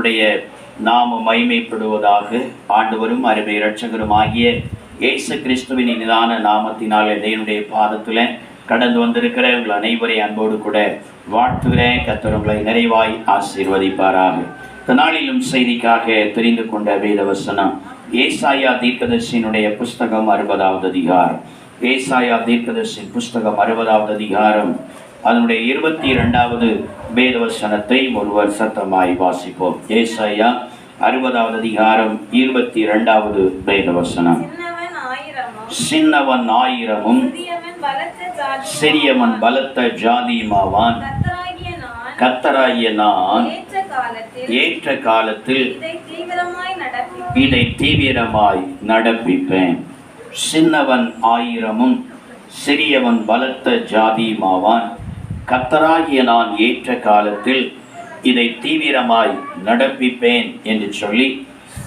கர்த்தருடைய நாம மகிமைப்படுவதாக. ஆண்டவரும் அருமை இரட்சகரும் ஆகிய இயேசு கிறிஸ்துவின் இனிதான நாமத்தினாலே தேவனுடைய பாதத்தில் கடந்து வந்திருக்கிற உங்கள் அனைவரை அன்போடு கூட வாழ்த்துகிறேன். கர்த்தர் உங்களை நிறைவாய் ஆசீர்வதிப்பாராக. இந்த நாளிலும் செய்திக்காக தெரிந்து கொண்ட வேத வசனம் ஏசாயா தீர்க்கதரிசியினுடைய புஸ்தகம் 60வது அதிகாரம். ஏசாயா தீர்க்கதரிசியின் புஸ்தகம் 60வது அதிகாரம் அதனுடைய 22வது வேத வசனத்தை ஒருவர் சத்தமாய் வாசிப்போம். ஏசாயா 60வது அதிகாரம் 22வது வேத வசனம். சின்னவன் ஆயிரமும் சிறியவன் பலத்த ஜாதியுமாவான். கர்த்தராகிய நான் ஏற்ற காலத்தில் இதை தீவிரமாய் நடப்பிப்பேன். சின்னவன் ஆயிரமும் சிறியவன் பலத்த ஜாதியுமாவான். கர்த்தராகிய நான் ஏற்ற காலத்தில் இதை தீவிரமாய் நடப்பிப்பேன் என்று சொல்லி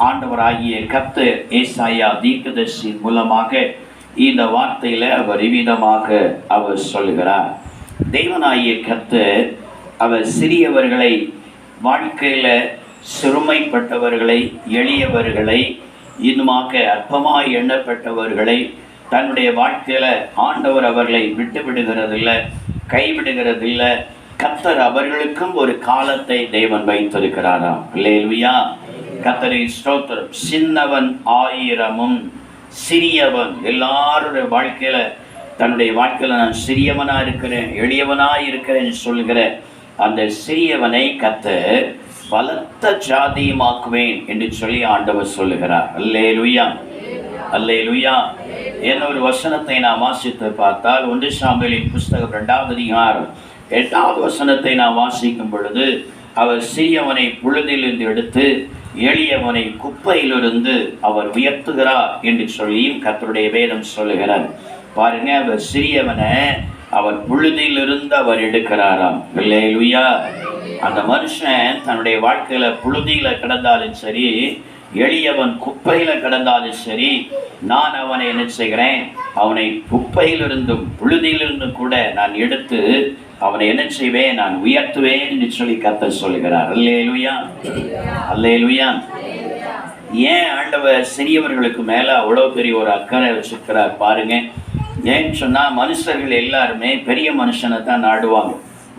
ஆண்டவராகிய கர்த்தர் ஏசாயா தீர்க்கதரிசி மூலமாக இந்த வார்த்தையில அவர் இவ்விதமாக அவர் சொல்கிறார். தேவனாகிய கர்த்தர் அவர் சிறியவர்களை, வாழ்க்கையில சிறுமைப்பட்டவர்களை, எளியவர்களை, இன்னுமாக அற்பமாய் எண்ணப்பட்டவர்களை தன்னுடைய வாழ்க்கையில ஆண்டவர் அவர்களை விட்டு விடுகிறதில்லை, கைவிடுகிறதில்லை. கர்த்தர் அவர்களுக்கும் ஒரு காலத்தை தேவன் வைத்திருக்கிறாராம். அல்லேலூயா, கர்த்தரின் ஸ்தோத்திரம். சின்னவன் ஆயிரமும் சிறியவன், எல்லாருடைய வாழ்க்கையில தன்னுடைய வாழ்க்கையில நான் சிறியவனா இருக்கிறேன், எளியவனா இருக்கிறேன் சொல்கிற அந்த சிறியவனை கர்த்தர் பலத்த ஜாதியுமாக்குவேன் என்று சொல்லி ஆண்டவர் சொல்லுகிறார். அல்லேலூயா, அல்லேலூயா. என்னொரு வசனத்தை நாம் வாசித்து பார்த்தால் 1 சாமுவேலின் புஸ்தகம் 2வது அதிகாரம் 8வது வசனத்தை நாம் வாசிக்கும் பொழுது அவர் சிறியவனை புழுதிலிருந்து எடுத்து எளியவனை குப்பையிலிருந்து அவர் உயர்த்துகிறார் என்று சொல்லியும் கர்த்தருடைய வேதம் சொல்லுகிறார். பாருங்க, அவர் சிறியவனை அவர் புழுதியிலிருந்து அவர் எடுக்கிறாராம். அல்லேலூயா. அந்த மனுஷன் தன்னுடைய வாழ்க்கையில புழுதியில கிடந்தாலும் சரி, எளியவன் குப்பையில கிடந்தாலும் சரி, நான் அவனை என்ன செய்கிறேன், அவனை குப்பையிலிருந்தும் புழுதியிலிருந்தும் கூட நான் எடுத்து அவனை என்ன செய்வேன், நான் உயர்த்துவேன் என்று சொல்லி கர்த்தர் சொல்கிறார். அல்லேலூயா, அல்லேலூயா. ஏன் ஆண்டவர் சிறியவர்களுக்கு மேல அவ்வளவு பெரிய ஒரு அக்கறை வச்சிருக்கிறார் பாருங்க. ஏன்னு சொன்னா மனுஷர்கள் எல்லாருமே பெரிய மனுஷனை தான் நாடுவாங்க.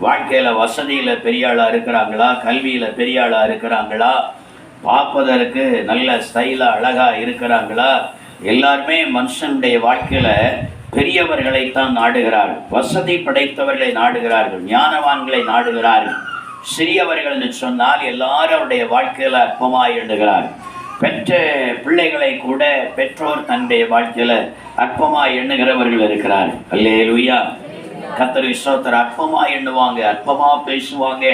வாழ்க்கையில வசதியில பெரிய ஆளா இருக்கிறாங்களா, கல்வியில பெரிய ஆளா இருக்கிறாங்களா, பார்ப்பதற்கு நல்ல ஸ்டைலா அழகா இருக்கிறாங்களா, எல்லாருமே மனுஷனுடைய வாழ்க்கையில பெரியவர்களைத்தான் நாடுகிறார்கள், வசதி படைத்தவர்களை நாடுகிறார்கள், ஞானவான்களை நாடுகிறார்கள். சிறியவர்கள் என்று சொன்னால் எல்லாரும் அவருடைய வாழ்க்கையில அற்பமாய் எண்ணுகிறார்கள். பெற்ற பிள்ளைகளை கூட பெற்றோர் தன்னுடைய வாழ்க்கையில அற்பமாய் எண்ணுகிறவர்கள் இருக்கிறார்கள். அல்லேலூயா, கர்த்தர் ஸ்தோத்திரம். அற்பமா எண்ணுவாங்க, அற்பமா பேசுவாங்க,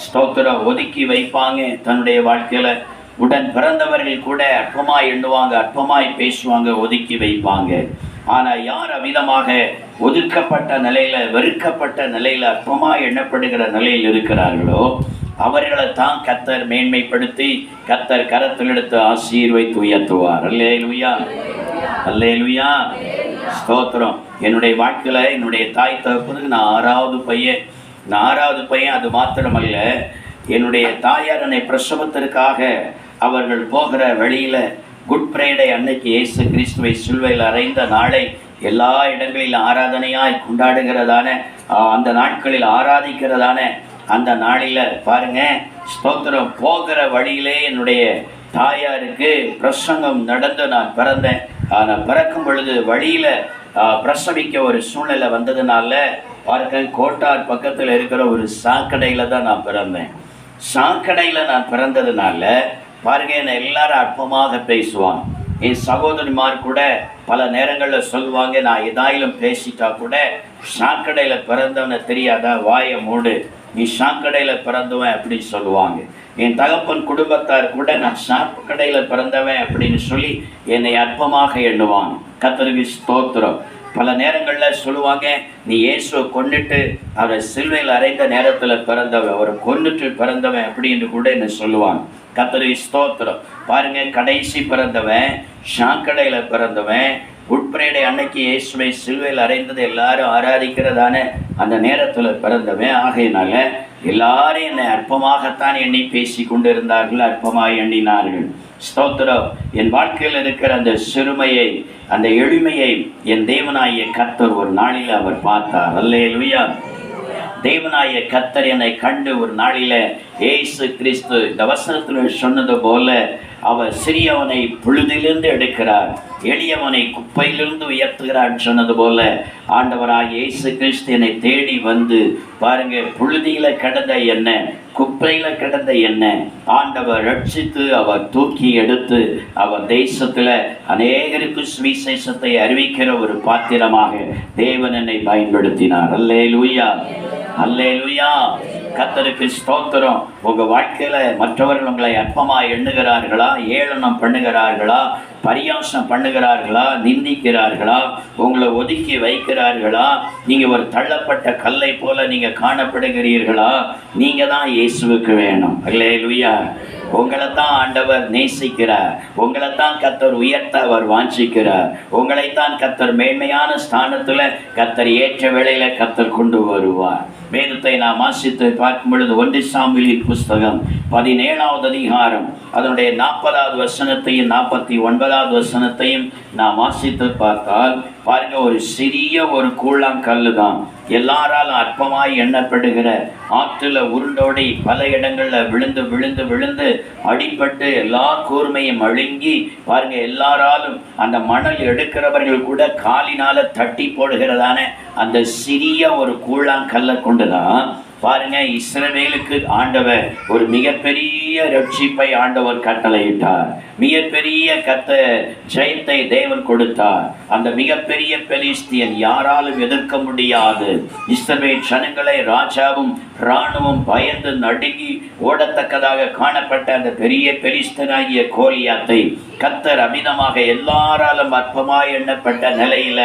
ஸ்தோத்திரம் ஒதுக்கி வைப்பாங்க. தன்னுடைய வாழ்க்கையில உடன் பிறந்தவர்கள் கூட அற்பமாய் எண்ணுவாங்க, அற்பமாய் பேசுவாங்க, ஒதுக்கி வைப்பாங்க. ஆனா யார் அவ்விதமாக ஒதுக்கப்பட்ட நிலையில, வெறுக்கப்பட்ட நிலையில, அற்பமாய் எண்ணப்படுகிற நிலையில் இருக்கிறார்களோ அவர்களை தான் கர்த்தர் மேன்மைப்படுத்தி கர்த்தர் கரத்தில் எடுத்து ஆசீர்வைத்து உயர்த்துவார். அல்லேலூயா, அல்லேலூயா, ஸ்தோத்திரம். என்னுடைய வாழ்க்கையில என்னுடைய தாய் தகப்பனுக்கு நான் 6வது பையன். அது மாத்திரமல்ல, என்னுடைய தாயார் என்னை பிரசவத்திற்காக அவர்கள் போகிற வழியில குட் ஃப்ரைடே அன்னைக்கு இயேசு கிறிஸ்துவை சிலுவையில் அறைந்த நாளை எல்லா இடங்களிலும் ஆராதனையாய் கொண்டாடுகிறதான, அந்த நாட்களில் ஆராதிக்கிறதான அந்த நாளில பாருங்க, ஸ்தோத்திரம், போகிற வழியிலே என்னுடைய தாயாருக்கு பிரசங்கம் நடந்து நான் பிறந்தேன். நான் பிறக்கும் பொழுது வழியில பிரசவிக்க ஒரு சூழ்நிலை வந்ததுனால பாருங்க, கோட்டார் பக்கத்தில் இருக்கிற ஒரு சாக்கடையில தான் நான் பிறந்தேன். சாக்கடையில நான் பிறந்ததுனால பாருங்க, என்னை எல்லாரும் அற்பமாக பேசுவாங்க. என் சகோதரிமார் கூட பல நேரங்களில் சொல்லுவாங்க, நான் எதாயிலும் பேசிட்டா கூட சாக்கடையில் பிறந்தவனை தெரியாதா, வாயை மூடு, நீ சாக்கடையில் பிறந்தவன் அப்படின்னு சொல்லுவாங்க. என் தகப்பன் குடும்பத்தார் கூட நான் சாக்கடையில் பிறந்தவன் அப்படின்னு சொல்லி என்னை அற்பமாக எண்ணுவாங்க. கர்த்தருக்கு ஸ்தோத்திரம். பல நேரங்களில் சொல்லுவாங்க, நீ இயேசுவை கொன்னுட்டு அவரை சிலுவையில் அறைந்த நேரத்தில் பிறந்தவன், அவரை கொன்னுட்டு பிறந்தவன் அப்படின்னு கூட என்ன சொல்லுவாங்க. கர்த்தருக்கு ஸ்தோத்திரம். பாருங்க, கடைசி பிறந்தவன், சாக்கடையில் பிறந்தவன், குட் ஃப்ரைடே அன்னைக்கு இயேசுவை சிலுவையில் அறைந்தது எல்லாரும் ஆராதிக்கிறதான அந்த நேரத்தில் பிறந்தவன். ஆகையினால எல்லாரும் என்னை அற்பமாகத்தான் எண்ணி பேசி கொண்டிருந்தார்கள், அற்பமாக எண்ணினார்கள். ஸ்தோத்திரம். என் வாழ்க்கையில் இருக்கிற அந்த சிறுமையை, அந்த எளிமையை என் தேவனாகிய கர்த்தர் ஒரு நாளில் அவர் பார்த்தார். அல்லேலூயா. தேவனாகிய கர்த்தர் என்னை கண்டு ஒரு நாளில இயேசு கிறிஸ்து இந்த வசனத்தில் சொன்னது போல அவர் சிறியவனை புழுதிலிருந்து எடுக்கிறார், எளியவனை குப்பையிலிருந்து உயர்த்துகிறார் சொன்னது போல ஆண்டவராக இயேசு கிறிஸ்து என்னை தேடி வந்து பாருங்க, புழுதியில கிடந்த என்ன, குப்பையில கிடந்த என்ன ஆண்டவர் ரட்சித்து அவர் தூக்கி எடுத்து அவர் தேசத்துல அநேகருக்கு சுவிசேஷத்தை அறிவிக்கிற ஒரு பாத்திரமாக தேவன் என்னை பயன்படுத்தினார். அல்லேலூயா, அல்லேலூயா. கர்த்தருக்கு ஸ்தோத்திரம். உங்க வாழ்க்கையில மற்றவர்கள் உங்களை அற்பமாய் எண்ணுகிறார்களா, ஏளனம் பண்ணுகிறார்களா, பரியாசம் பண்ணுகிறார்களா, நிந்திக்கிறார்களா, உங்களை ஒதுக்கி வைக்கிறார்களா, நீங்க ஒரு தள்ளப்பட்ட கல்லை போல நீங்க காணப்படுகிறீர்களா, நீங்க தான் இயேசுவுக்கு வேணும். அல்லேலூயா. உங்களைத்தான் ஆண்டவர் நேசிக்கிறார், உங்களைத்தான் கர்த்தர் உயர்த்த அவர் வாஞ்சிக்கிறார், உங்களைத்தான் கர்த்தர் மேன்மையான ஸ்தானத்துல கர்த்தர் ஏற்ற வேளையில கர்த்தர் கொண்டு வருவார். வேதத்தை நாம் வாசித்து பார்க்கும் பொழுது 1 சாமுவேல் புஸ்தகம் 17வது அதிகாரம் அதனுடைய 40வது வசனத்தையும் 49வது வசனத்தையும் நாம் வாசித்து பார்த்தால் பாருங்க, ஒரு சிறிய ஒரு கூழாங்கல்லு தான் எல்லாராலும் அற்பமாய் எண்ணப்படுகிற ஆற்றுல உருண்டோடி பல இடங்கள்ல விழுந்து விழுந்து விழுந்து அடிபட்டு எல்லா கூர்மையும் அழுங்கி பாருங்க, எல்லாராலும் அந்த மணல் எடுக்கிறவர்கள் கூட காலினால தட்டி போடுகிறதான அந்த சிறிய ஒரு கூழாங்கல்லை கொண்டுதான் பாருங்க இஸ்ரவேலுக்கு ஆண்டவர் ஒரு மிகப்பெரிய ரட்சிப்பை ஆண்டவர் கட்டளையிட்டார். மிகப்பெரிய ஜெயத்தை தேவன் கொடுத்தார். அந்த மிகப்பெரிய பெலிஸ்தியன் யாராலும் எதிர்க்க முடியாது. இஸ்ரவேல் ஜனங்களை ராஜாவும் இராணுவம் பயந்து நடுங்கி ஓடத்தக்கதாக காணப்பட்ட அந்த பெரிய பெலிஸ்தனாகிய கோலியாத்தை கர்த்தர் அமிதமாக எல்லாராலும் அற்பமாய் எண்ணப்பட்ட நிலையில,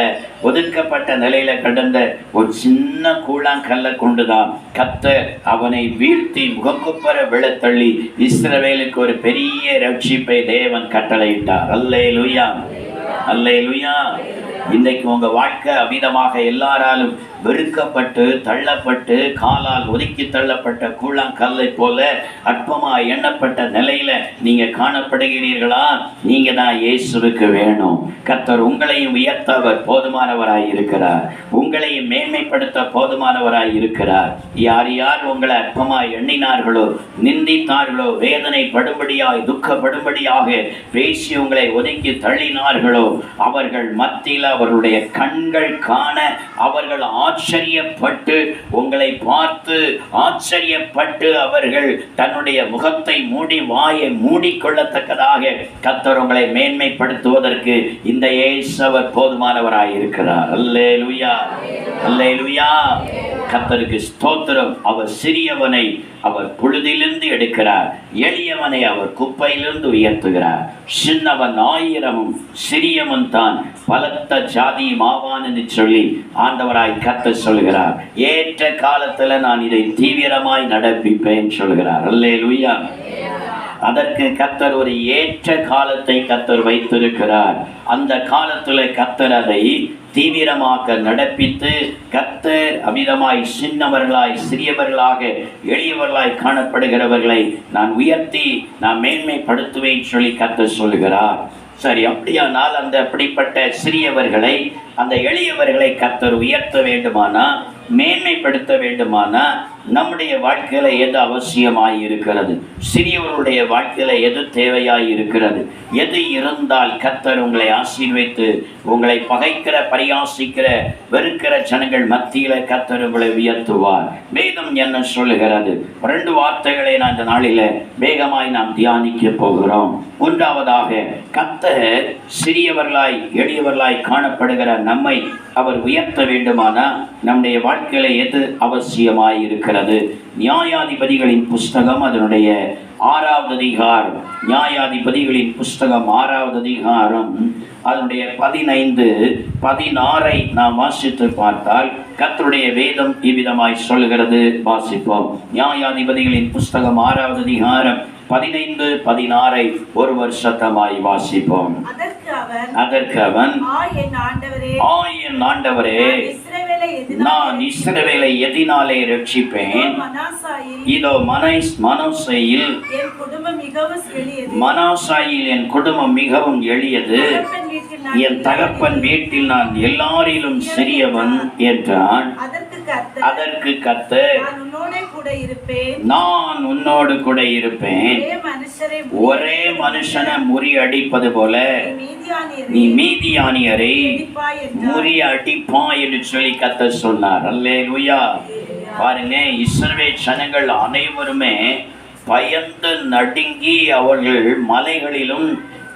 ஒதுக்கப்பட்ட நிலையில கடந்த ஒரு சின்ன கூழாங்கல்லை கொண்டுதான் கர்த்தர் அவனை வீழ்த்தி முகக்குப்பர விழத்தள்ளி இஸ்ரவேலுக்கு ஒரு பெரிய ரட்சிப்பை தேவன் கட்டளையிட்டார். அல்லேலூயா, அல்லேலூயா. இன்றைக்கு உங்க வாழ்க்கை அமிதமாக எல்லாராலும் வெறுக்கப்பட்டு தள்ளப்பட்டு காலால் ஒதுக்கி தள்ளப்பட்ட கூழாங்கல்லை போல அற்பமாய் எண்ணப்பட்ட நிலையில நீங்க காணப்படுகிறீர்களா? நீங்க தான் இயேசுவுக்கு வேணும். கர்த்தர் உங்களையும் உயர்த்த அவர் போதுமானவராய் இருக்கிறார், உங்களையும் மேன்மைப்படுத்த போதுமானவராய் இருக்கிறார். யார் யார் உங்களை அற்பமாய் எண்ணினார்களோ, நிந்தித்தார்களோ, வேதனைப்படும்படியாய் துக்கப்படும்படியாக பேசி உங்களை ஒதுக்கி தள்ளினார்களோ, அவர்கள் மத்தியில் அவர்களுடைய கண்கள் காண அவர்கள் ஆச்சரியப்பட்டு உங்களை பார்த்து ஆச்சரியப்பட்டு அவர்கள் தன்னுடைய முகத்தை மூடி வாயை மூடிக்கொள்ளத்தக்கதாக கர்த்தர் உங்களை மேன்மைப்படுத்துவதற்கு இந்த இயேசுவர் போதுமானவராய் இருக்கிறார். அல்லேலூயா, அல்லேலூயா. கர்த்தருக்கு ஸ்தோத்திரம். அவர் சிறியவனை அவர் புழுதிலிருந்து எடுக்கிறார், எளியவனை அவர் குப்பையிலிருந்து உயர்த்துகிறார். சின்னவன் 1000 சிறியவன் தான் பலத்த ஜாதி மாவான் என்று சொல்லி ஆண்டவராய் கர்த்தர் சொல்கிறார். ஏற்ற காலத்துல நான் இதை தீவிரமாய் நடப்பிப்பேன் சொல்கிறார். அல்லேலூயா. அதற்கு கர்த்தர் ஒரு ஏற்ற காலத்தை கர்த்தர் வைத்திருக்கிறார். அந்த காலத்துல கர்த்தர் அதை தீவிரமாக நடப்பித்து கர்த்தர் அமிதமாய் சின்னவர்களாய் சிறியவர்களாக எளியவர்களாய் காணப்படுகிறவர்களை நான் உயர்த்தி நான் மேன்மைப்படுத்துவேன் சொல்லி கர்த்தர் சொல்லுகிறார். சரி, அப்படியானால் அந்த அப்படிப்பட்ட சிறியவர்களை அந்த எளியவர்களை கர்த்தர் உயர்த்த வேண்டுமானா, மேன்மைப்படுத்த வேண்டுமானா நம்முடைய வாழ்க்கையில எது அவசியமாய் இருக்கிறது? சிறியவர்களுடைய வாழ்க்கையில எது தேவையாய் இருக்கிறது? எது இருந்தால் கர்த்தர் உங்களை ஆசீர்வதித்து உங்களை பகைக்கிற பரியாசிக்கிற வெறுக்கிற ஜனங்கள் மத்தியில கர்த்தர் உங்களை உயர்த்துவார்? வேதம் என்ன சொல்லுகிறது? 2 வார்த்தைகளை நான் இந்த நாளில வேகமாய் நாம் தியானிக்க போகிறோம். ஒன்றாவதாக, கர்த்தர் சிறியவர்களாய் எளியவர்களாய் காணப்படுகிற நம்மை அவர் உயர்த்த வேண்டுமானா நம்முடைய வாழ்க்கையில எது அவசியமாய் இருக்கிறது? நியாயாதிபதிகளின் புஸ்தகம் அதனுடைய 6வது அதிகாரம், நியாயாதிபதிகளின் புஸ்தகம் 6வது அதிகாரம் அதனுடைய 15, 16 நாம் வாசித்து பார்த்தால் கர்த்தருடைய வேதம் இவ்விதமாய் சொல்கிறது. வாசிப்போம். நியாயாதிபதிகளின் புஸ்தகம் 6வது அதிகாரம் 15, 16 ஒருவர் சத்தமாய் வாசிப்போம். அதற்கு அவன், என் ஆண்டவரே, நான் இஸ்ரவேலை எதினாலே ரட்சிப்பேன். இதோ மனோசையில் என் குடும்பம் மிகவும் எளியது, என் தகப்பன் வீட்டில் நான் எல்லாரிலும் சிறியவன் என்றான். அதற்கு கர்த்தர், நான் உன்னோடு கூட இருப்பேன். ஒரே மனுஷனை முறியடிப்பது போல நீ மீதியானியரை முறியடிப்பாய் என்று சொல்லி கர்த்தர் சொன்னார். அல்லேலூயா. பாருங்க, இஸ்ரவேல் ஜனங்கள் அனைவருமே பயந்து நடுங்கி அவர்கள் மலைகளிலும்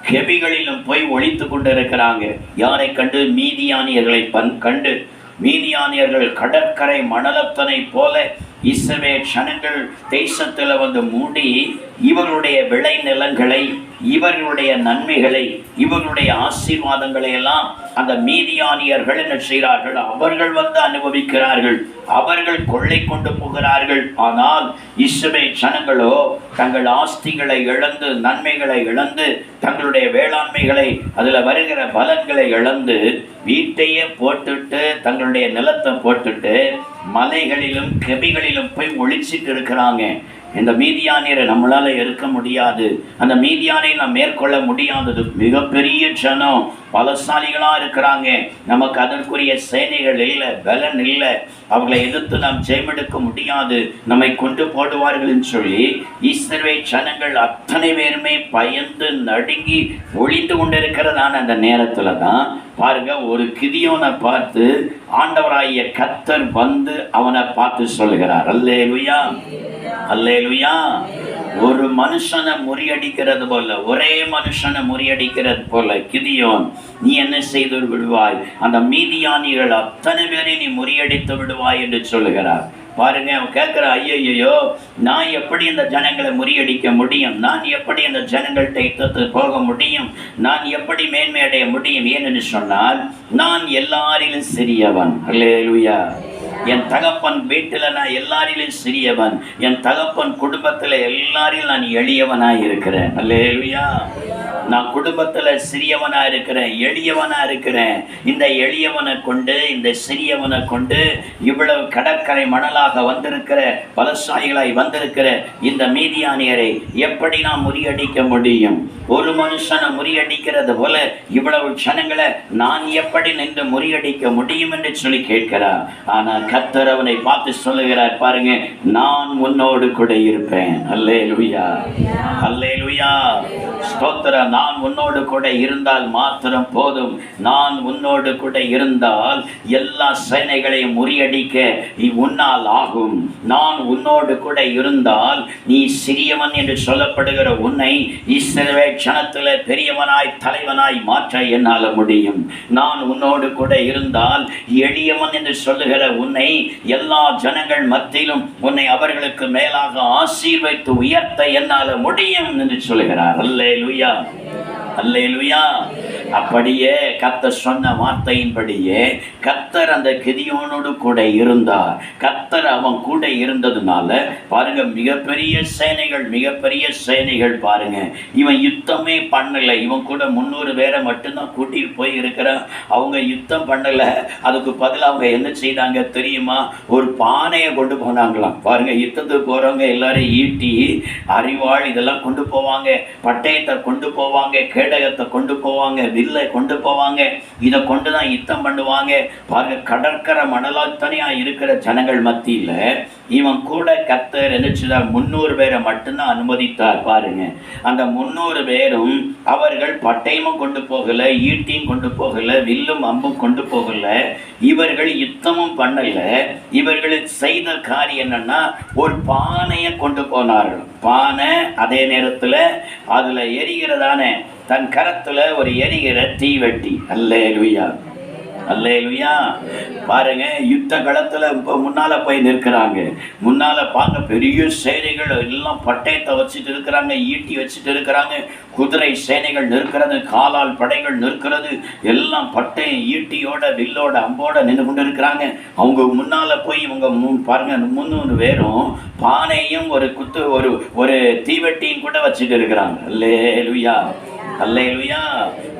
கெபிகளிலும் போய் ஒளித்து கொண்டிருக்கிறாங்க. யாரை கண்டு? மீதியானியர்களை கண்டு. மீதியானியர்கள் கடற்கரை மணலத்தனை போல இஸ்ரவேல் ஜனங்கள் தேசத்தில் வந்து மூடி இவர்களுடைய விளை நிலங்களை, இவர்களுடைய நன்மைகளை, இவர்களுடைய ஆசீர்வாதங்களை எல்லாம் அந்த மீதியானியர்கள் என்ன செய்கிறார்கள்? அவர்கள் வந்து அனுபவிக்கிறார்கள், அவர்கள் கொள்ளை கொண்டு போகிறார்கள். ஆனால் இஸ்ரவேல் ஜனங்களோ தங்கள் ஆஸ்திகளை இழந்து, நன்மைகளை இழந்து, தங்களுடைய வேளாண்மைகளை, அதில் வருகிற பலன்களை இழந்து, வீட்டையே போட்டுட்டு, தங்களுடைய நிலத்தை போட்டுட்டு மலைகளிலும் கெபிகளிலும் போய் ஒளிச்சிட்டு இருக்கிறாங்க. இந்த மீதியானியரை நம்மளால இருக்க முடியாது. அந்த மீதியானை நாம் மேற்கொள்ள முடியாதது. மிகப்பெரிய ஜனம், பலசாலிகளா இருக்கிறாங்க. நமக்கு அதற்குரிய சேனைகள் இல்லை, பலன் இல்லை. அவர்களை எதிர்த்து நாம் ஜெயமெடுக்க முடியாது, நம்மை கொண்டு போடுவார்கள் சொல்லி இஸ்ரவேல் ஜனங்கள் அத்தனை பேருமே பயந்து நடுங்கி ஒளிந்து கொண்டிருக்கிறதான அந்த நேரத்துல தான் பாருங்க, ஒரு கிதியோனை பார்த்து ஆண்டவராகிய கர்த்தர் வந்து அவனை பார்த்து சொல்லுகிறார். அல்லேலூயா, அல்லேலூயா. ஒரு மனுஷனை முறியடிக்கிறது போல, ஒரே மனுஷனை முறியடிக்கிறது போல கிதியோன் நீ என்ன செய்து விடுவாய்? அந்த மீதியானிகள் அத்தனை பேரை நீ முறியடித்து விடுவாய் என்று சொல்லுகிறார். பாருங்க, அவன் கேட்கிற, ஐயோ, நான் எப்படி இந்த ஜனங்களை முறியடிக்க முடியும்? நான் எப்படி இந்த ஜனங்கள்கிட்ட இட்டு போக முடியும்? நான் எப்படி மேன்மை அடைய முடியும்? ஏனென்று சொன்னால், நான் எல்லாரிலும் சிறியவன். அல்லேலூயா. என் தகப்பன் வீட்டில் நான் எல்லாரிலும் சிறியவன், என் தகப்பன் குடும்பத்தில் எல்லாரிலும் நான் எளியவனாக இருக்கிறேன். அல்லேலூயா. நான் குடும்பத்தில் சிறியவனா இருக்கிறேன், எளியவனா இருக்கிறேன். இந்த எளியவனை கொண்டு, இந்த சிறியவனை கொண்டு இவ்வளவு கடற்கரை மணலாக வந்திருக்கிற, பலசாலிகளாய் வந்திருக்கிற இந்த மீதியானியரை எப்படி நான் முறியடிக்க முடியும்? ஒரு மனுஷனை முறியடிக்கிறது போல இவ்வளவு ஜனங்களை நான் எப்படி நின்று முறியடிக்க முடியும் என்று சொல்லி கேட்கிறார். ஆனால் கர்த்தர் அவனை பார்த்து சொல்லுகிறார், பாருங்க, நான் உன்னோடு கூட இருப்பேன். அல்லேலூயா, அல்லேலூயா. ஸ்தோத்திரம். நான் உன்னோடு கூட இருந்தால் மாத்திரம் போதும். நான் உன்னோடு கூட இருந்தால் எல்லா சேனைகளையும் முறியடிக்க உன்னால் ஆகும். நான் உன்னோடு கூட இருந்தால் நீ சிறியவன் என்று சொல்லப்படுகிற உன்னை இஸ்ரவேல் ஜனத்தில் பெரியவனாய், தலைவனாய் மாற்ற என்னால் முடியும். நான் உன்னோடு கூட இருந்தால் எளியவன் என்று சொல்லுகிற உன்னை எல்லா ஜனங்கள் மத்தியிலும் உன்னை அவர்களுக்கு மேலாக ஆசீர்வதித்து உயர்த்த என்னால் முடியும் என்று சொல்லுகிறார். அல்லேலூயா, அல்லேலூயா. அப்படியே கர்த்தர் சொன்ன வார்த்தையின்படியே கர்த்தர் அந்த கிதியோனோடு கூட இருந்தார். கர்த்தர் அவன் கூட இருந்ததுனால பாருங்க, மிகப்பெரிய சேனைகள், மிகப்பெரிய சேனைகள். பாருங்க, இவன் யுத்தமே பண்ணல. இவன் கூட 300 பேரை மட்டும்தான் கூட்டிட்டு போய் இருக்கிறான். அவங்க யுத்தம் பண்ணல. அதுக்கு பதிலாக அவங்க என்ன செய்தாங்க தெரியுமா? ஒரு பானையை கொண்டு போனாங்களாம். பாருங்க, யுத்தத்துக்கு போறவங்க எல்லாரும் ஈட்டி, அறிவாள் இதெல்லாம் கொண்டு போவாங்க, பட்டயத்தை கொண்டு போவாங்க, கேடகத்தை கொண்டு போவாங்க, வில்லை கொண்டு போவாங்க. இதை கொண்டு தான் யுத்தம் பண்ணுவாங்க. பாருங்க, கடற்கரை மணலாத்தனையா இருக்கிற ஜனங்கள் மத்தியில் இவன் கூட கர்த்தர் நினைச்சுதான் 300 பேரை மட்டும்தான் அனுமதித்தார். பாருங்க, அந்த 300 பேரும் அவர்கள் பட்டயமும் கொண்டு போகல, ஈட்டியும் கொண்டு போகல, வில்லும் அம்பும் கொண்டு போகல. இவர்கள் யுத்தமும் பண்ணல. இவர்கள் செய்த காரியம் என்னன்னா, ஒரு பானையை கொண்டு போனார்கள். பானை, அதே நேரத்தில் அதுல எரிகிறதான தன் கரத்துல ஒரு எரிகிற தீவெட்டி. அல்லேலூயா, அல்லேலூயா. பாருங்க, யுத்த களத்துல இப்போ முன்னால போய் நிற்கிறாங்க. முன்னால பார்க்க பெரிய சேனைகள் எல்லாம் பட்டயத்தை வச்சுட்டு இருக்கிறாங்க, ஈட்டி வச்சுட்டு இருக்கிறாங்க. குதிரை சேனைகள் நிற்கிறது, காலால் படைகள் நிற்கிறது. எல்லாம் பட்டயம், ஈட்டியோட, வில்லோட, அம்போட நின்று கொண்டு இருக்கிறாங்க. அவங்க முன்னால போய் இவங்க பாருங்க, 300 பேரும் பானையும் ஒரு தீவெட்டியும் கூட வச்சுட்டு இருக்கிறாங்க. அல்லேலூயா, அல்லேலூயா.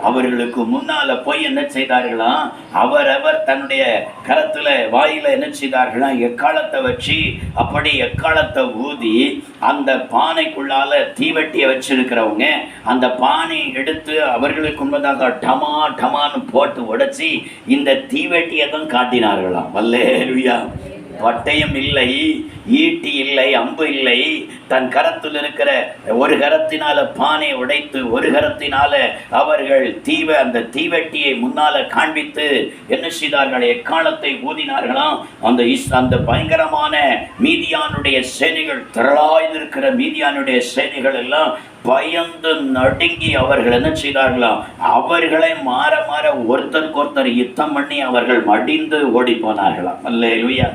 அவர்களுக்கு முன்னால போய் என்ன செய்தார்களாம், அவரவர் தன்னுடைய கரத்துல வாயில என்ன செய்தார்களாம், எக்காலத்தை வச்சு அப்படி எக்காலத்தை ஊதி அந்த பானைக்குள்ளால தீவெட்டியை வச்சிருக்கிறவங்க அந்த பானை எடுத்து அவர்களுக்கு முன்பதாக டமா டமான்னு போட்டு உடைச்சி இந்த தீவெட்டியை தான் காட்டினார்களாம். அல்லேலூயா. பட்டயம் இல்லை, ஈட்டி இல்லை, அம்பு இல்லை. தன் கரத்தில் இருக்கிற ஒரு கரத்தினால பானை உடைத்து ஒரு கரத்தினால அவர்கள் அந்த தீவெட்டியை முன்னால காண்பித்து என்ன செய்தார்கள், எக்காலத்தை ஊதினார்களாம். அந்த பயங்கரமான மீதியானுடைய சேனைகள், திரளாயிருக்கிற மீதியானுடைய சேனைகள் எல்லாம் பயந்து நடுங்கி அவர்கள் என்ன செய்தார்களாம், அவர்களை மாற மாற ஒருத்தருக்கு யுத்தம் பண்ணி அவர்கள் மடிந்து ஓடி போனார்களாம். அல்லேலூயா.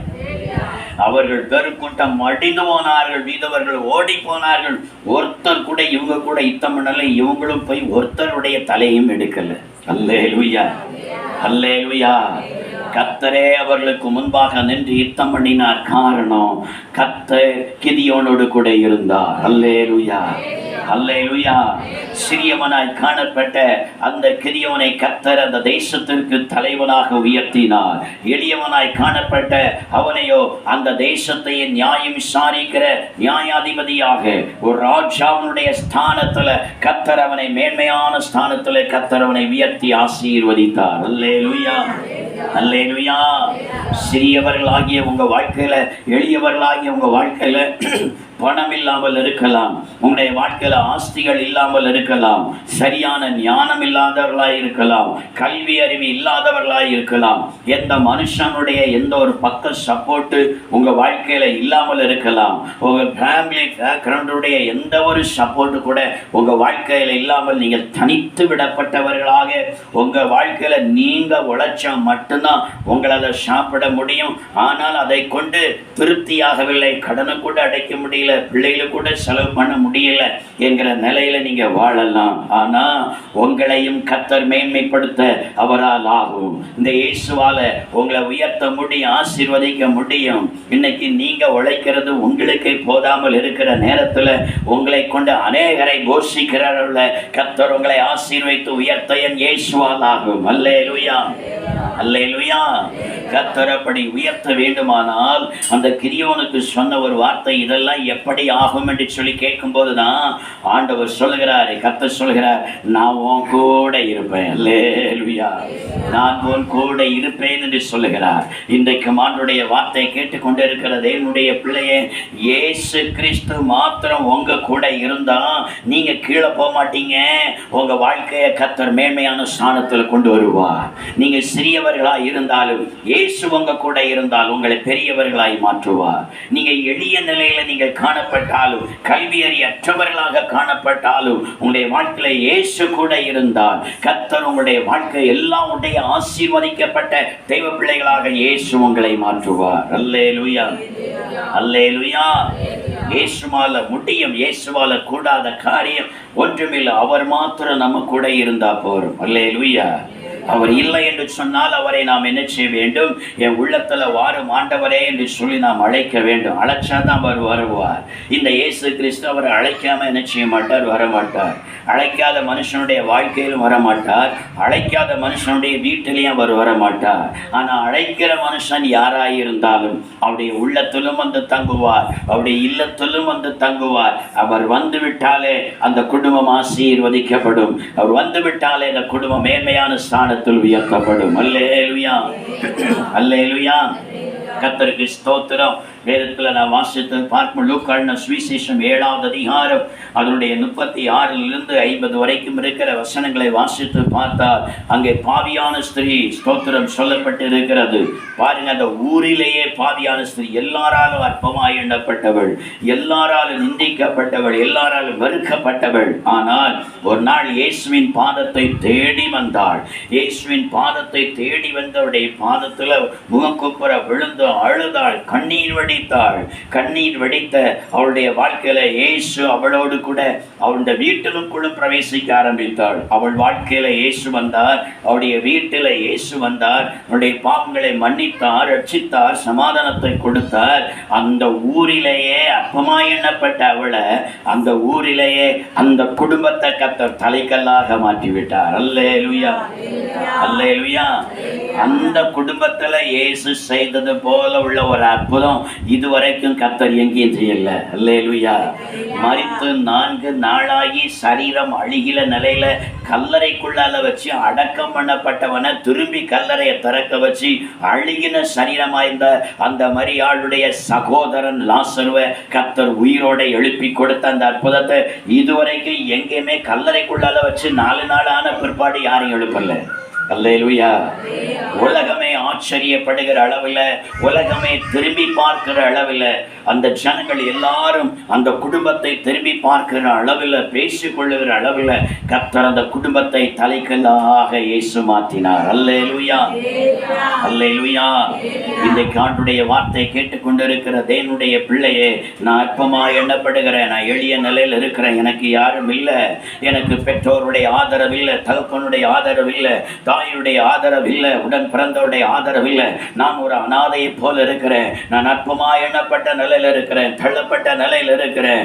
அவர்கள் பெருக்கூட்டம் மடிந்து போனார்கள், மீதவர்கள் ஓடி போனார்கள். ஒருத்தர் கூட இவங்க கூட யுத்தம் பண்ணல, இவங்களும் போய் ஒருத்தருடைய தலையும் எடுக்கல. அல்லேலூயா, அல்லேலூயா. கர்த்தரே அவர்களுக்கு முன்பாக நின்று யுத்தம் பண்ணினார். காரணம், கர்த்தர் கிதியோனோடு கூட இருந்தார். அல்லேலூயா, அல்லேலூயா. சிறியவனாய் காணப்பட்ட அந்த கிதியோனை கர்த்தர் அந்த தேசத்திற்கு தலைவனாக உயர்த்தினார். எளியவனாய் காணப்பட்ட அவனையோ அந்த தேசத்தை நியாயம் விசாரிக்கிற நியாயாதிபதியாக ஒரு ராஜாவுடைய ஸ்தானத்துல கர்த்தர் அவனை மேன்மையான ஸ்தானத்துல கர்த்தர் அவனை உயர்த்தி ஆசீர்வதித்தார். அல்லேலூயா, அல்லேலூயா. சிறியவர்களாகிய உங்க வாழ்க்கையில, எளியவர்களாகிய உங்க வாழ்க்கையில பணம் இல்லாமல் இருக்கலாம், உங்களுடைய வாழ்க்கையில ஆஸ்திகள் இல்லாமல் இருக்கலாம், சரியான ஞானம் இல்லாதவர்களாய் இருக்கலாம், கல்வி அறிவு இல்லாதவர்களாய் இருக்கலாம், எந்த மனுஷனுடைய எந்த ஒரு பக்க சப்போர்ட்டு உங்க வாழ்க்கையில இல்லாமல் இருக்கலாம், உங்க ஃபேமிலி பேக்ரவுண்டுடைய எந்த ஒரு சப்போர்ட்டு கூட உங்க வாழ்க்கையில இல்லாமல் நீங்கள் தனித்து விடப்பட்டவர்களாக உங்க வாழ்க்கையில நீங்க உழைச்சா மட்டும்தான் உங்களால் சாப்பிட முடியும். ஆனால் அதை கொண்டு திருப்தியாகவில்லை, கடனை கூட அடைக்க முடியல, பிள்ளைகளை கூட செலவு பண்ண முடியல என்கிற நிலையில நீங்க வாழலாம். ஆனா உங்களையும் கர்த்தர் மேன்மைப்படுத்த அவரால் ஆகும். இந்த இயேசுவால உங்களை உயர்த்த முடியும், ஆசீர்வதிக்க முடியும். இன்னைக்கு நீங்க உழைக்கிறது உங்களுக்கு போதாமல் இருக்கிற நேரத்துல உங்களை கொண்டு அநேகரை போஷிக்கிறார்கள். கர்த்தர் உங்களை ஆசீர்வதித்து உயர்த்த என் இயேசுவால் ஆகும். அல்லேலூயா, அல்லேலூயா. கர்த்தர் அப்படி உயர்த்த வேண்டுமானால் அந்த கிதியோனுக்கு சொன்ன ஒரு வார்த்தை, இதெல்லாம் எப்படி ஆகும் என்று சொல்லி கேட்கும் போதுதான் ஆண்டவர் சொல்லுகிறார், கர்த்தர் சொல்கிறார், நான் உன் கூட இருப்பேன். அல்லேலூயா, நான் உன் கூட இருப்பேன் என்று சொல்லுகிறார். இன்றைக்கு ஆண்டவருடைய வார்த்தை கேட்டுக்கொண்டு இருக்கிறது என்னுடைய பிள்ளையே, இயேசு கிறிஸ்து மாத்திரம் உங்க கூட இருந்தா நீங்க கீழே போக மாட்டீங்க. உங்க வாழ்க்கையை கர்த்தர் மேன்மையான ஸ்தானத்தில் கொண்டு வருவார். நீங்க சிறியவர்களாய் இருந்தாலும் இயேசு உங்க கூட இருந்தால் உங்களை பெரியவர்களாய் மாற்றுவார். நீங்க எளிய நிலையில நீங்கள் காணப்பட்டாலும், கல்வி அறியற்றவர்களாக காணப்பட்டாலும், உங்களுடைய வாழ்க்கையில இயேசு கூட இருந்தால் கர்த்தர் உங்களுடைய வாழ்க்கை எல்லாம் உடைய ஆசீர்வதிக்கப்பட்ட தெய்வ பிள்ளைகளாக இயேசு உங்களை மாற்றுவார். அல்லேலூயா, அல்லேலூயா. இயேசுவால முடியும், இயேசுவால கூடாத காரியம் ஒன்றுமில்லை. அவர் மாத்திரம் நம்ம கூட இருந்தா போறோம். அல்லேலூயா. அவர் இல்லை என்று சொன்னால் அவரை நாம் என்ன செய்ய வேண்டும், என் உள்ளத்துல வாரும் ஆண்டவரே என்று சொல்லி நாம் அழைக்க வேண்டும். அழைச்சாதான் அவர் வருவார். இந்த இயேசு கிறிஸ்து அவரை அழைக்காம என்ன செய்ய மாட்டார், வரமாட்டார். அழைக்காத மனுஷனுடைய வாழ்க்கையிலும் வரமாட்டார், அழைக்காத மனுஷனுடைய வீட்டிலையும் அவர் வரமாட்டார். ஆனா அழைக்கிற மனுஷன் யாராயிருந்தாலும் அவருடைய உள்ளத்திலும் வந்து தங்குவார், அவருடைய இல்லத்திலும் வந்து தங்குவார். அவர் வந்து விட்டாலே அந்த குடும்பம் ஆசீர்வதிக்கப்படும். அவர் வந்து விட்டாலே அந்த குடும்பம் மேன்மையான ஸ்தானத்தில் உயர்த்தப்படும். அல்லேலூயா, அல்லேலூயா. கர்த்தருக்கு ஸ்தோத்திரம். வேதத்தில் நான் வாசித்து பார்க்கும் லூக்கான சுவிசேஷம் 7வது அதிகாரம் அதனுடைய 36 50 வரைக்கும் இருக்கிற வசனங்களை வாசித்து பார்த்தால் அங்கே பாவியான ஸ்திரீ ஸ்தோத்திரம் சொல்லப்பட்டு இருக்கிறது. பாருங்க, அந்த ஊரிலேயே பாவியான ஸ்திரீ, எல்லாராலும் அற்பமாய் எண்ணப்பட்டவள், எல்லாராலும் நிந்திக்கப்பட்டவள், எல்லாராலும் வெறுக்கப்பட்டவள். ஆனால் ஒரு நாள் இயேசுவின் பாதத்தை தேடி வந்தாள். இயேசுவின் பாதத்தை தேடி வந்தவருடைய பாதத்தில் முகக்குப்புற விழுந்து அழுதாள், கண்ணீர் வடி துடித்தாள். கண்ணீர் வெடித்த அவளுடைய வாழ்க்கையில இயேசு அவளோடு கூட அவளுடைய வீட்டிலுக்குள்ளும் பிரவேசிக்க ஆரம்பித்தாள். அவள் வாழ்க்கையில இயேசு வந்தார், அவளுடைய வீட்டில இயேசு வந்தார், அவளுடைய பாவங்களை மன்னித்தார், ரட்சித்தார், சமாதானத்தை கொடுத்தார். அந்த ஊரிலேயே அற்பமாய் எண்ணப்பட்ட அவளை அந்த ஊரிலேயே அந்த குடும்பத்தை கர்த்தர் தலைக்கல்லாக மாற்றிவிட்டார். அல்லேலூயா, அல்லேலூயா. அந்த குடும்பத்துல இயேசு செய்தது போல உள்ள ஒரு அற்புதம் இதுவரைக்கும் கர்த்தர் எங்கேயும் செய்யல. அல்லேலூயா. மரித்து 4 நாளாகி சரீரம் அழுகில நிலையில கல்லறைக்குள்ளால வச்சு அடக்கம் பண்ணப்பட்டவனை திரும்பி கல்லறையை திறக்க வச்சு அழுகின சரீரமாய்ந்த அந்த மரியாளுடைய சகோதரன் லாசருவை கர்த்தர் உயிரோட எழுப்பி கொடுத்த அந்த அற்புதத்தை இதுவரைக்கும் எங்கேயுமே கல்லறைக்குள்ளால வச்சு 4 நாளான பிற்பாடு யாரையும் எழுப்பல. அல்லேலூயா. உலகமே ஆச்சரியப்படுகிற அளவில், உலகமே திரும்பி பார்க்கிற அளவில், அந்த ஜனங்கள் எல்லாரும் அந்த குடும்பத்தை திரும்பி பார்க்கிற அளவில், பேசிக்கொள்ளுகிற அளவில் கர்த்தர் அந்த குடும்பத்தை தலைக்கல்லாக இயேசு மாற்றினார். அல்லேலூயா, அல்லேலூயா. இன்றைக்கு ஆண்டுடைய வார்த்தை கேட்டுக்கொண்டிருக்கிற தேவனுடைய பிள்ளையே, நான் அற்பமாக எண்ணப்படுகிறேன், நான் எளிய நிலையில் இருக்கிறேன், எனக்கு யாரும் இல்லை, எனக்கு பெற்றோருடைய ஆதரவு இல்லை, தகப்பனுடைய ஆதரவு இல்லை, தாயுடைய ஆதரவு இல்லை, உடன் பிறந்தவருடைய ஆதரவு இல்லை, நான் ஒரு அனாதையை போல இருக்கிறேன், நான் அற்பமாக எண்ணப்பட்ட நிலையில் இருக்கிறேன், தள்ளப்பட்ட நிலையில் இருக்கிறேன்,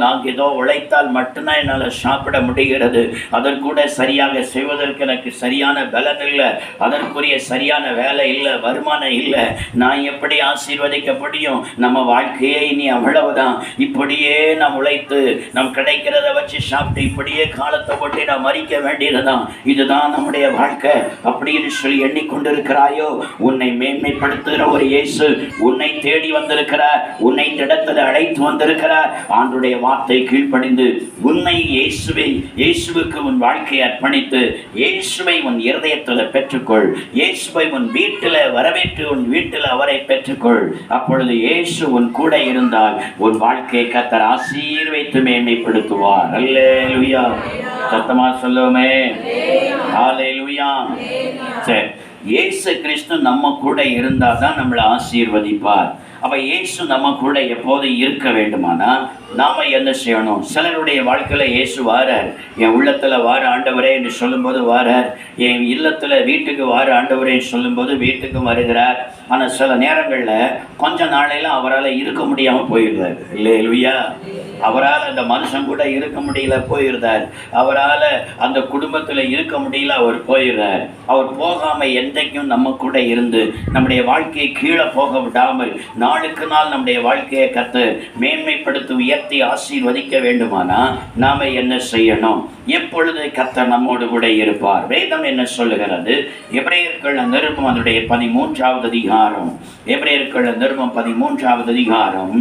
நான் ஏதோ உழைத்தால் மட்டும்தான் என்னால் சாப்பிட முடிகிறது, அதற்கூட சரியாக செய்வதற்கு எனக்கு சரியான பலன் இல்லை, அதற்குரிய சரியான வேலை இல்லை, வருமானம் இல்லை, நான் எப்படி ஆசீர்வதிக்க முடியும்? நம்ம வாழ்க்கையே இனி அவ்வளவுதான், இப்படியே நாம் உழைத்து நாம் கிடைக்கிறத வச்சு சாப்பிட்டு இப்படியே காலத்தை போட்டு நாம் மறிக்க வேண்டியதுதான், இதுதான் நம்முடைய வாழ்க்கை அப்படின்னு சொல்லி எண்ணிக்கொண்டிருக்கிறாயோ, உன்னை மேன்மைப்படுத்துகிற ஒரு இயேசு உன்னை தேடி வந்திருக்கிறார், உன்னை இந்த இடத்துல அழைத்து வந்திருக்கிறார். ஆண்டுடைய வார்த்தை கீழ்ப்படிந்து உன்னை இயேசுவுக்கு உன் வாழ்க்கையை அர்ப்பணித்து இயேசுவை உன் இருதயத்தில் பெற்றுக்கொள், இயேசுவை உன் வீட்டில் வரவேற்று உன் வீட்டில் அவரை பெற்றுக்கொள். அப்பொழுது இயேசு உன் கூட இருந்தால் உன் வாழ்க்கையை கர்த்தர் ஆசீர்வதித்து மேன்மைப்படுத்துவார். அல்லேலூயா. சத்தமா சொல்லுமே ஹல்லேலூயா. சரி, இயேசு கிறிஸ்து நம்ம கூட இருந்தால் தான் நம்மளை ஆசீர்வதிப்பார். அப்போ இயேசு நம்ம கூட எப்போது இருக்க வேண்டுமானா நாம் என்ன செய்யணும்? சிலருடைய வாழ்க்கையில் இயேசு வாரார், என் உள்ளத்தில் வார ஆண்டவரே என்று சொல்லும்போது வாரார், என் இல்லத்தில் வீட்டுக்கு வார ஆண்டவரே சொல்லும்போது வீட்டுக்கும் வருகிறார். ஆனால் சில நேரங்களில் கொஞ்ச நாளையில் அவரால் இருக்க முடியாமல் போயிடுறார். இல்லையா? அவரால் அந்த மனுஷன் கூட இருக்க முடியல, போயிடுறார். அவரால் அந்த குடும்பத்தில் இருக்க முடியல, அவர் போயிடுறார். அவர் போகாமல் என்றைக்கும் நம்ம கூட இருந்து நம்முடைய வாழ்க்கையை கீழே போக விடாமல் நாளுக்கு நாள் நம்முடைய வாழ்க்கையை கத்து மேன்மைப்படுத்தி உயர்த்தி ஆசீர்வதிக்க வேண்டுமானா நாம என்ன செய்யணும்? எப்பொழுது கர்த்தர் நம்மோடு கூட இருப்பார்? வேதம் என்ன சொல்லுகிறது? எபிரேயர்கள் நிருபம் அதனுடைய 13வது அதிகாரம், எபிரேயர்கள் நிருபம் 13வது அதிகாரம்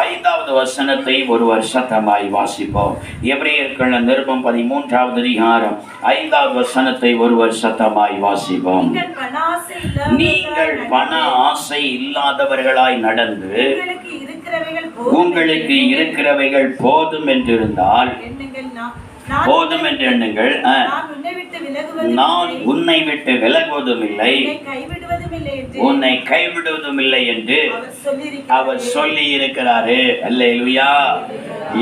5வது வசனத்தை ஒரு வருஷத்தமாய் வாசிப்போம். எபிரேயர்கள் நிருபம் 13வது அதிகாரம் 5வது வசனத்தை ஒரு வருஷத்தமாய் வாசிப்போம். நீங்கள் பண ஆசை இல்லாதவர்களாய் நடந்து உங்களுக்கு இருக்கிறவைகள் போதும் என்றிருந்தால், போதும் என்று எண்ணுங்கள், நான் உன்னை விட்டு விலகுவதும் இல்லை, உன்னை கைவிடுவதும் இல்லை என்று அவர் சொல்லி இருக்கிறாரு. அல்லேலூயா.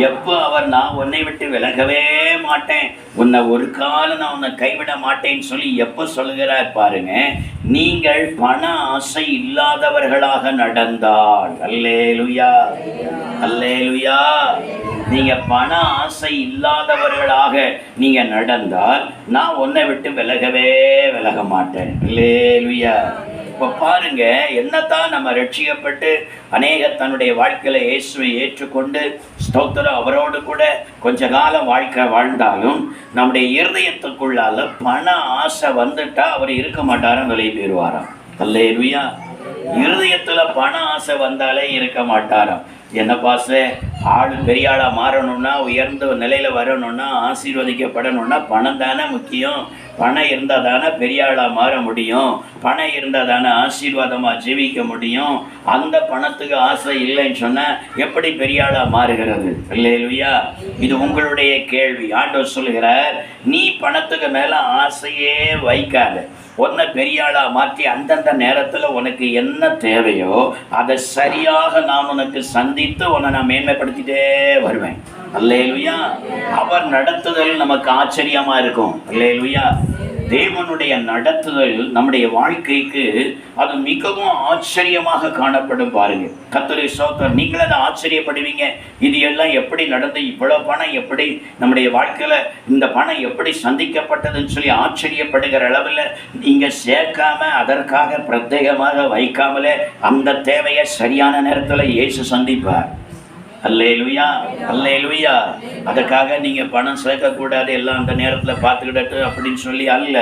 எப்போ அவர் நான் உன்னை விட்டு விலகவே மாட்டேன், உன்னை ஒரு காலம் நான் உன்னை கைவிட மாட்டேன்னு சொல்லி எப்போ சொல்லுகிறார் பாருங்க. நீங்கள் பண ஆசை இல்லாதவர்களாக நடந்தால், அல்லேலூயா, அல்லேலூயா. நீங்க பண ஆசை இல்லாதவர்களாக நீங்க நடந்தால் நான் உன்னை விட்டு விலக மாட்டேன். அல்லேலூயா. இப்போ பாருங்க, என்னத்தான் நம்ம ரட்சிக்கப்பட்டு அநேக தன்னுடைய வாழ்க்கையில இயேசுவை ஏற்றுக்கொண்டு ஸ்தோத்திரம் அவரோடு கூட கொஞ்ச காலம் வாழ்க்கை வாழ்ந்தாலும் நம்முடைய இருதயத்துக்குள்ளால பண ஆசை வந்துட்டா அவர் இருக்க மாட்டாராம், வெளியே போயிடுவாராம். அல்லேலூயா. இருதயத்துல பண ஆசை வந்தாலே இருக்க மாட்டாராம். என்ன பாச, ஆள் பெரிய ஆளாக மாறணும்னா, உயர்ந்த நிலையில் வரணும்னா, ஆசீர்வதிக்கப்படணும்னா பணம் தானே முக்கியம். பணம் இருந்தால் தானே பெரிய ஆளாக மாற முடியும், பணம் இருந்தால் தானே ஆசீர்வாதமாக ஜீவிக்க முடியும். அந்த பணத்துக்கு ஆசை இல்லைன்னு சொன்னால் எப்படி பெரிய ஆளாக மாறுகிறது? இல்லையா? இது உங்களுடைய கேள்வி. ஆண்டவர் சொல்லுகிறார், நீ பணத்துக்கு மேலே ஆசையே வைக்காத. உன்னை பெரிய ஆளா மாற்றி அந்தந்த நேரத்தில் உனக்கு என்ன தேவையோ அதை சரியாக நான் உனக்கு சந்தித்து உன்னை நான் மேன்மைப்படுத்திட்டே வருவேன். அல்லேலூயா. அவர் நடத்துதல் நமக்கு ஆச்சரியமா இருக்கும். அல்லேலூயா. தேவனுடைய நடத்துதல் நம்முடைய வாழ்க்கைக்கு அது மிகவும் ஆச்சரியமாக காணப்படும். பாருங்க, கர்த்தருடைய ஸ்தோத்திரம். நீங்களே அதை ஆச்சரியப்படுவீங்க. இது எல்லாம் எப்படி நடந்து, இவ்வளவு பணம் எப்படி நம்முடைய வாழ்க்கையில இந்த பணம் எப்படி சந்திக்கப்பட்டதுன்னு சொல்லி ஆச்சரியப்படுகிற அளவில் நீங்க சேர்க்காம அதற்காக பிரத்யேகமாக வைக்காமலே அந்த தேவையை சரியான நேரத்தில் இயேசு சந்திப்பார். அல்லேலூயா, அல்லேலூயா. அதுக்காக நீங்க பணம் சேர்க்கக்கூடாது, எல்லாம் அந்த நேரத்தில் பார்த்துக்கிட்டு அப்படின்னு சொல்லி அல்ல.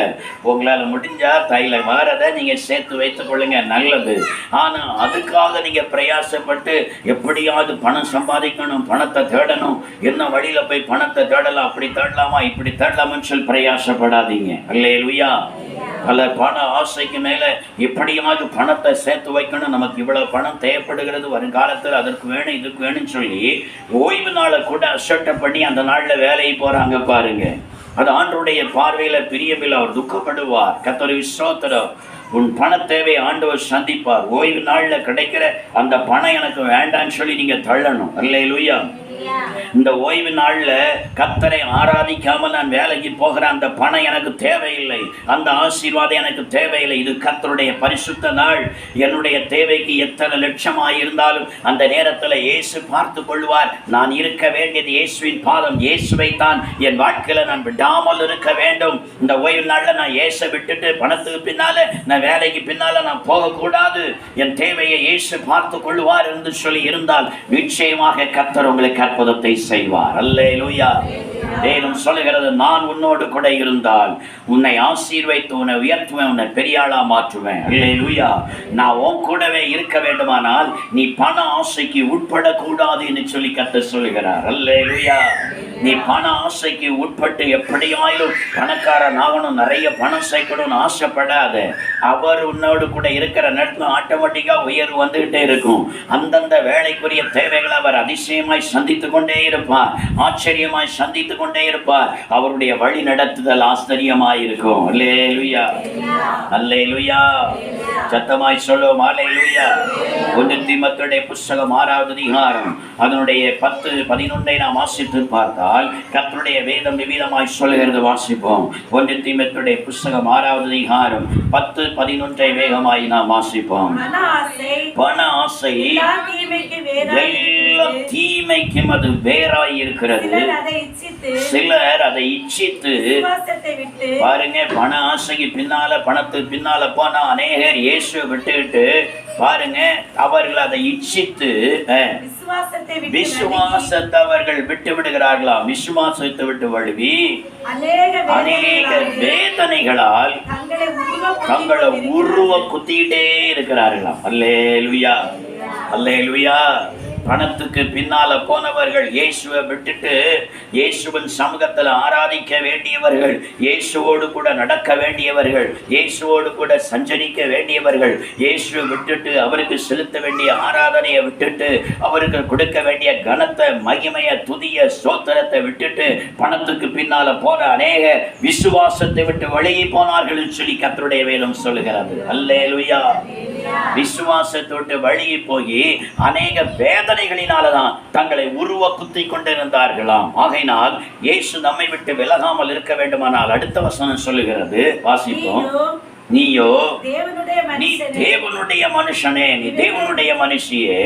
உங்களால் முடிஞ்சா தைல வாரதை நீங்க சேர்த்து வைத்துக் கொள்ளுங்க, நல்லது. ஆனா அதுக்காக நீங்க பிரயாசப்பட்டு எப்படியாவது பணம் சம்பாதிக்கணும், பணத்தை தேடணும், என்ன வழியில போய் பணத்தை தேடலாம், அப்படி தேடலாமா இப்படி தேடலாமான்னு சொல்லி பிரயாசப்படாதீங்க. அல்லேலூயா. பல பண ஆசைக்கு மேல எப்படியாவது பணத்தை சேர்த்து வைக்கணும், நமக்கு இவ்வளவு பணம் தேவைப்படுகிறது வருங்காலத்தில், அதற்கு வேணும் இதுக்கு வேணும்னு சொல்லி ஓய்வு நாளை கூட அசட்டை பண்ணி அந்த நாள்ல வேலைக்கு போறாங்க. பாருங்க, அது ஆண்டவருடைய பார்வையில பிரியமில்லை, அவர் துக்கப்படுவார். கர்த்தருடைய ஸ்தோத்திரம். உன் பண தேவை ஆண்டவர் சந்திப்பார். ஓய்வு நாள்ல கிடைக்கிற அந்த பணம் எனக்கு வேண்டான்னு சொல்லி நீங்க தள்ளணும். அல்லேலூயா. இந்த ஓய்வு நாள்ல கர்த்தரை ஆராதிக்காம நான் வேலைக்கு போகிற அந்த பணம் எனக்கு தேவையில்லை, அந்த ஆசீர்வாதம் எனக்கு தேவையில்லை. இது கர்த்தருடைய பரிசுத்த நாள். என்னுடைய தேவைக்கு எத்தனை லட்சமாய் இருந்தாலும் அந்த நேரத்தில் இயேசு பார்த்து கொள்வார். நான் இருக்க வேண்டியது இயேசுவின் பாதம். இயேசுவை தான் என் வாழ்க்கையில நான் விடாமல் இருக்க வேண்டும். இந்த ஓய்வு நாள்ல நான் இயேசை விட்டுட்டு பணத்துக்கு பின்னால நான் வேலைக்கு பின்னால நான் போகக்கூடாது. என் தேவையை இயேசு பார்த்து கொள்வார் என்று சொல்லி இருந்தால் நிச்சயமாக கர்த்தர் உங்களுக்கு அற்புதத்தை செய்வார். அல்லேலூயா. தேவன் சொல்லுகிறது, நான் உன்னோடு கூட இருந்தால் உன்னை ஆசீர்வதித்து உன்னை உயர்த்துவேன், உன்னை பெரியாளா மாற்றுவேன். அல்லேலூயா. நான் உன் கூடவே இருக்க வேண்டுமானால் நீ பண ஆசைக்கு உட்படக்கூடாது என்று சொல்லி கர்த்தர் சொல்லுகிறார். அல்லேலூயா. நீ பண ஆசைக்கு உட்பட்டு எப்படியாயிலும் பணக்காரன் ஆகணும், நிறைய பணம் சேர்க்கணும்னு ஆசைப்படாத. அவர் உன்னோடு கூட இருக்கிற நேரத்தில் ஆட்டோமேட்டிக்கா உயர்வு வந்துகிட்டே இருக்கும். அந்தந்த வேலைக்குரிய தேவைகளை அவர் அதிசயமாய் சந்தித்து கொண்டே இருப்பார், ஆச்சரியமாய் சந்தித்து கொண்டே இருப்பார். அவருடைய வழி நடத்துதல் ஆச்சரியமாய் இருக்கும். அல்லேலூயா, அல்லேலூயா. சத்தமாய் சொல்லுவோம் அல்லேலூயா. 1 தீமோத்தேயுடைய புத்தகம் 6வது அதிகாரம் அதனுடைய 10-11 நாம் வாசித்து பார்த்தால் கர்த்தருடைய வேதம் விவிதமாய் சொல்லுகிறது. வாசிப்போம். 1 தீமோத்தேயுடைய புத்தகம் 6வது அதிகாரம் 10-11 வேகமாய் நாம் வாசிப்போம். பண ஆசை எல்லா தீமைக்கும் அது வேறாய் இருக்கிறது. சிலர் அதை இச்சித்து பாருங்க, பண ஆசைக்கு பின்னால பணத்துக்கு பின்னால போனா அநேகர் இயேசுவை விட்டுவிட்டு பாருங்க, அவர்கள் அதை இச்சித்து விசுவாசத்தை அவர்கள் விட்டு விடுகிறார்களாம். விசுவாசத்தை விட்டு வழுவி அநேக வேதனைகளால் தங்களை உருவ குத்திக்கிட்டே இருக்கிறார்களாம். அல்லேலூயா, அல்லேலூயா. பணத்துக்கு பின்னால போனவர்கள் இயேசுவை விட்டுட்டு இயேசுவின் சமூகத்தில் ஆராதிக்க வேண்டியவர்கள், இயேசுவோடு கூட நடக்க வேண்டியவர்கள், இயேசுவோடு கூட சஞ்சரிக்க வேண்டியவர்கள், இயேசுவை விட்டுட்டு அவருக்கு செலுத்த வேண்டிய ஆராதனையை விட்டுட்டு அவருக்கு கொடுக்க வேண்டிய கனத்தை, மகிமையை, துதிய, ஸ்தோத்திரத்தை விட்டுட்டு பணத்துக்கு பின்னால போன அநேக விசுவாசத்தை விட்டு வெளியே போனார்கள் சொல்லி கர்த்தருடைய வேதம் சொல்லுகிறது. அல்லேலூயா. விசுவாசத்தை விட்டு வெளியே போய் அநேக வேதனைகளினாலதான் தங்களை உருவ குத்தி கொண்டிருந்தார்களாம். ஆகையினால் இயேசு நம்மை விட்டு விலகாமல் இருக்க வேண்டுமானால் அடுத்த வசனம் சொல்லுகிறது, வாசிப்போம். நீயோ நீ தேவனுடைய மனுஷனே, நீ தேவனுடைய மனுஷியே,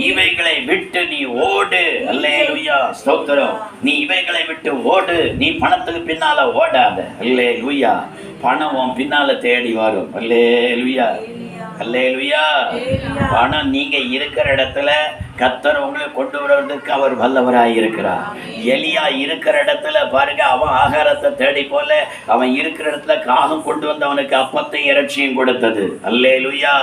இவைகளை விட்டு நீ ஓடு. அல்லேலூயா, ஸ்தோத்திரம். நீ இவைகளை விட்டு ஓடு, நீ பணத்துக்கு பின்னால ஓடாத. அல்லேலூயா. பணம் உன் பின்னால தேடி வரும். அல்லேலூயா, அல்லேலூயா. பணம் நீங்க இருக்கிற இடத்துல கர்த்தர் உங்களை கொண்டு வருவதற்கு அவர் வல்லவராய் இருக்கிறார். எலியா இருக்கிற இடத்துல பாருங்க, அவன் ஆகாரத்தை தேடி போல அவன் இருக்கிற இடத்துல காகம் கொண்டு வந்து அவனுக்கு அப்பத்தையும் இறைச்சியும் கொடுத்தது. அல்லேலூயா.